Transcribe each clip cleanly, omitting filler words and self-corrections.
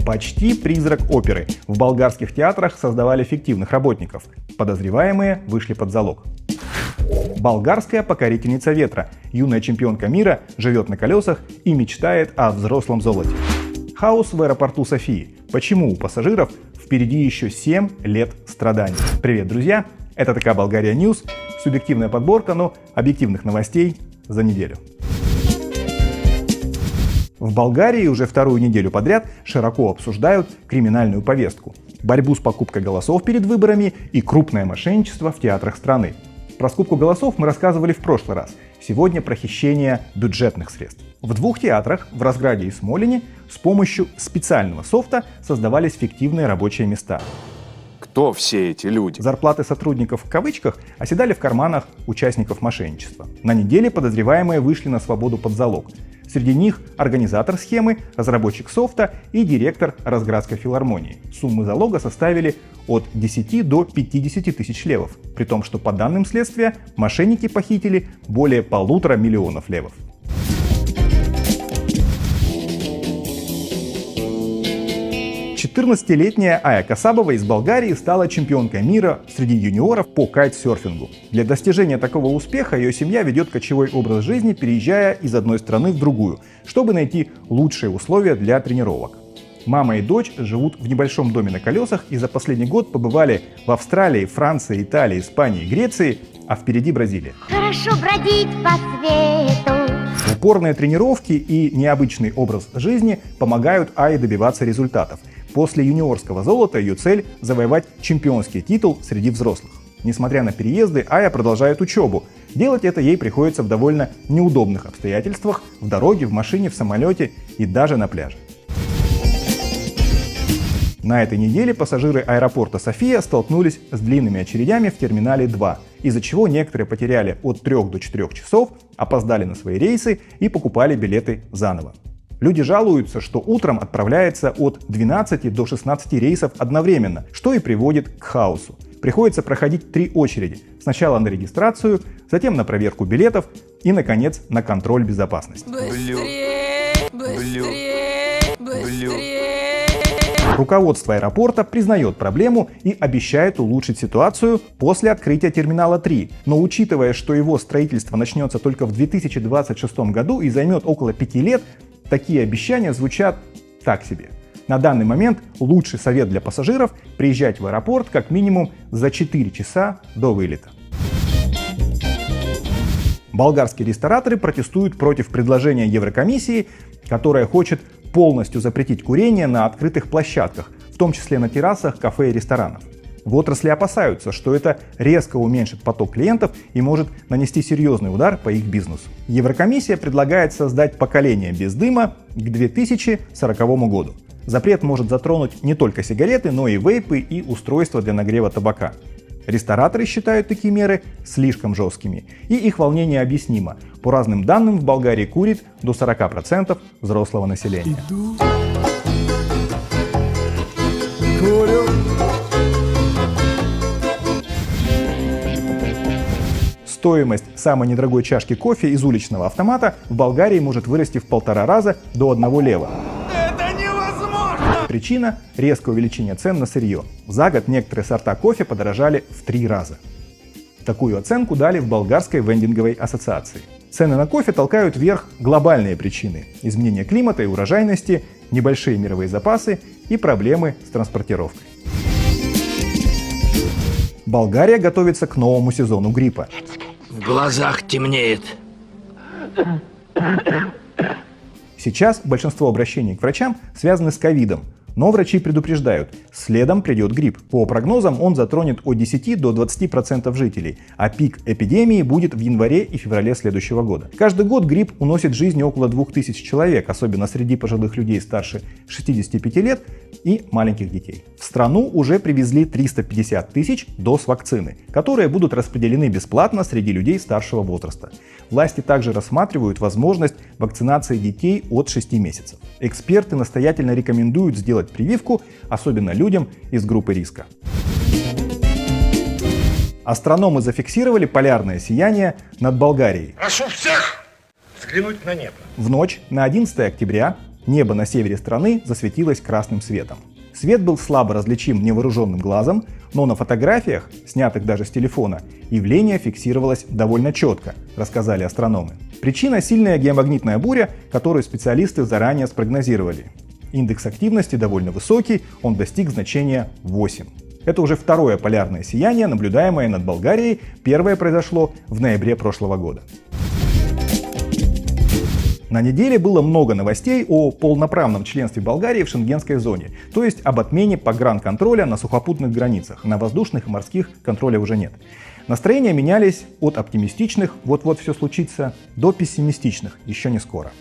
Почти призрак оперы. В болгарских театрах создавали фиктивных работников. Подозреваемые вышли под залог. Болгарская покорительница ветра. Юная чемпионка мира живет на колесах и мечтает о взрослом золоте. Хаос в аэропорту Софии. Почему у пассажиров впереди еще 7 лет страданий? Привет, друзья! Это ТК Болгария Ньюс. Субъективная подборка, но объективных новостей за неделю. В Болгарии уже вторую неделю подряд широко обсуждают криминальную повестку, борьбу с покупкой голосов перед выборами и крупное мошенничество в театрах страны. Про скупку голосов мы рассказывали в прошлый раз. Сегодня про хищение бюджетных средств. В 2 театрах, в Разграде и Смолине, с помощью специального софта создавались фиктивные рабочие места. Кто все эти люди? Зарплаты сотрудников в кавычках оседали в карманах участников мошенничества. На неделе подозреваемые вышли на свободу под залог. Среди них организатор схемы, разработчик софта и директор Разградской филармонии. Суммы залога составили от 10 до 50 тысяч левов, при том, что по данным следствия мошенники похитили более 1,5 миллиона левов. Четырнадцатилетняя Ая Касабова из Болгарии стала чемпионкой мира среди юниоров по кайтсерфингу. Для достижения такого успеха ее семья ведет кочевой образ жизни, переезжая из одной страны в другую, чтобы найти лучшие условия для тренировок. Мама и дочь живут в небольшом доме на колесах и за последний год побывали в Австралии, Франции, Италии, Испании, Греции, а впереди Бразилия. Хорошо бродить по свету. Упорные тренировки и необычный образ жизни помогают Ае добиваться результатов. После юниорского золота ее цель – завоевать чемпионский титул среди взрослых. Несмотря на переезды, Ая продолжает учебу. Делать это ей приходится в довольно неудобных обстоятельствах – в дороге, в машине, в самолете и даже на пляже. На этой неделе пассажиры аэропорта София столкнулись с длинными очередями в терминале 2, из-за чего некоторые потеряли от 3 до 4 часов, опоздали на свои рейсы и покупали билеты заново. Люди жалуются, что утром отправляется от 12 до 16 рейсов одновременно, что и приводит к хаосу. Приходится проходить 3 очереди. Сначала на регистрацию, затем на проверку билетов и, наконец, на контроль безопасности. Руководство аэропорта признает проблему и обещает улучшить ситуацию после открытия терминала 3. Но учитывая, что его строительство начнется только в 2026 году и займет около 5 лет, такие обещания звучат так себе. На данный момент лучший совет для пассажиров – приезжать в аэропорт как минимум за 4 часа до вылета. Болгарские рестораторы протестуют против предложения Еврокомиссии, которая хочет полностью запретить курение на открытых площадках, в том числе на террасах, кафе и ресторанов. В отрасли опасаются, что это резко уменьшит поток клиентов и может нанести серьезный удар по их бизнесу. Еврокомиссия предлагает создать поколение без дыма к 2040 году. Запрет может затронуть не только сигареты, но и вейпы и устройства для нагрева табака. Рестораторы считают такие меры слишком жесткими, и их волнение объяснимо. По разным данным, в Болгарии курит до 40% взрослого населения. Стоимость самой недорогой чашки кофе из уличного автомата в Болгарии может вырасти в 1,5 раза до 1 лева. Это невозможно! Причина – резкое увеличение цен на сырье. За год некоторые сорта кофе подорожали в 3 раза. Такую оценку дали в Болгарской вендинговой ассоциации. Цены на кофе толкают вверх глобальные причины – изменение климата и урожайности, небольшие мировые запасы и проблемы с транспортировкой. Болгария готовится к новому сезону гриппа. В глазах темнеет. Сейчас большинство обращений к врачам связаны с ковидом, но врачи предупреждают, следом придет грипп. По прогнозам он затронет от 10 до 20% жителей, а пик эпидемии будет в январе и феврале следующего года. Каждый год грипп уносит жизни около 2000 человек, особенно среди пожилых людей старше 65 лет и маленьких детей. В страну уже привезли 350 тысяч доз вакцины, которые будут распределены бесплатно среди людей старшего возраста. Власти также рассматривают возможность вакцинации детей от 6 месяцев. Эксперты настоятельно рекомендуют сделать прививку, особенно людям из группы риска. Астрономы зафиксировали полярное сияние над Болгарией. Прошу всех взглянуть на небо. В ночь на 11 октября небо на севере страны засветилось красным светом. Свет был слабо различим невооруженным глазом, но на фотографиях, снятых даже с телефона, явление фиксировалось довольно четко, рассказали астрономы. Причина — сильная геомагнитная буря, которую специалисты заранее спрогнозировали. Индекс активности довольно высокий, он достиг значения 8. Это уже второе полярное сияние, наблюдаемое над Болгарией. Первое произошло в ноябре прошлого года. На неделе было много новостей о полноправном членстве Болгарии в шенгенской зоне, то есть об отмене погранконтроля на сухопутных границах, на воздушных и морских контроля уже нет. Настроения менялись от оптимистичных «вот-вот все случится» до пессимистичных «еще не скоро».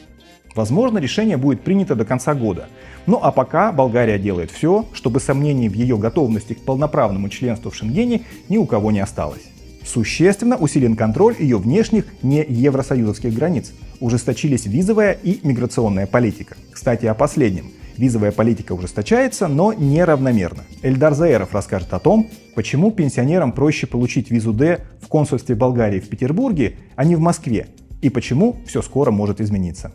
Возможно, решение будет принято до конца года. Ну а пока Болгария делает все, чтобы сомнений в ее готовности к полноправному членству в Шенгене ни у кого не осталось. Существенно усилен контроль ее внешних не евросоюзовских границ. Ужесточились визовая и миграционная политика. Кстати, о последнем. Визовая политика ужесточается, но неравномерно. Эльдар Заэров расскажет о том, почему пенсионерам проще получить визу D в консульстве Болгарии в Петербурге, а не в Москве, и почему все скоро может измениться.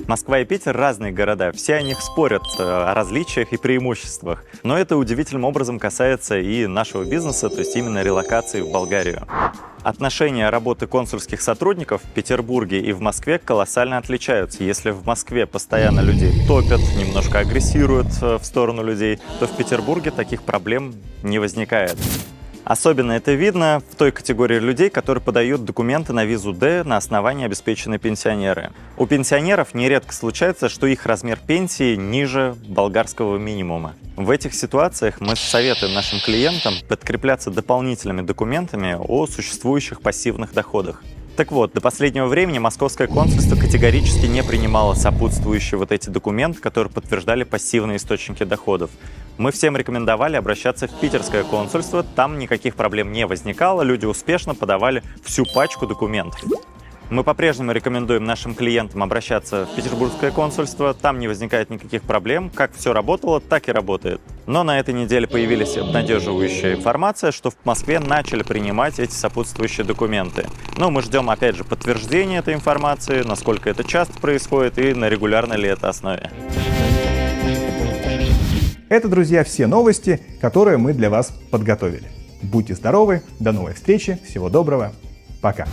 Москва и Питер — разные города, все о них спорят, о различиях и преимуществах. Но это удивительным образом касается и нашего бизнеса, то есть именно релокации в Болгарию. Отношения работы консульских сотрудников в Петербурге и в Москве колоссально отличаются. Если в Москве постоянно людей топят, немножко агрессируют в сторону людей, то в Петербурге таких проблем не возникает. Особенно это видно в той категории людей, которые подают документы на визу D на основании обеспеченные пенсионеры. У пенсионеров нередко случается, что их размер пенсии ниже болгарского минимума. В этих ситуациях мы советуем нашим клиентам подкрепляться дополнительными документами о существующих пассивных доходах. Так вот, до последнего времени московское консульство категорически не принимало сопутствующие вот эти документы, которые подтверждали пассивные источники доходов. Мы всем рекомендовали обращаться в питерское консульство, там никаких проблем не возникало, люди успешно подавали всю пачку документов. Мы по-прежнему рекомендуем нашим клиентам обращаться в петербургское консульство, там не возникает никаких проблем, как все работало, так и работает. Но на этой неделе появилась обнадеживающая информация, что в Москве начали принимать эти сопутствующие документы. Но мы ждем, опять же, подтверждения этой информации, насколько это часто происходит и на регулярной ли это основе. Это, друзья, все новости, которые мы для вас подготовили. Будьте здоровы, до новой встречи, всего доброго, пока!